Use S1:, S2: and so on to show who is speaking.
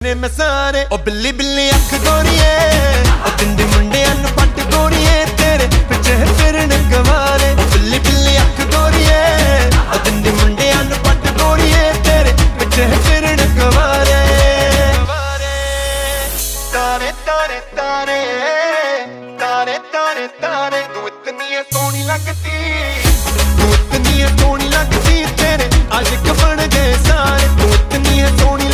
S1: मैं सारे ओ बिल्ली बिल्ली अख गोरिए ओ तिंदे मुंडियां नु पट गोरिए तेरे पिछे फिरन गवारे बिल्ली बिल्ली अख गोरिए ओ तिंदे मुंडियां नु पट गोरिए तेरे पिछे फिरन गवारे तारे तारे तारे तारे तारे तारे तू इतनी सोहनी लगती तू इतनी सोहनी लगती तेरे आशिक बन गए सारे तू इतनी सोहनी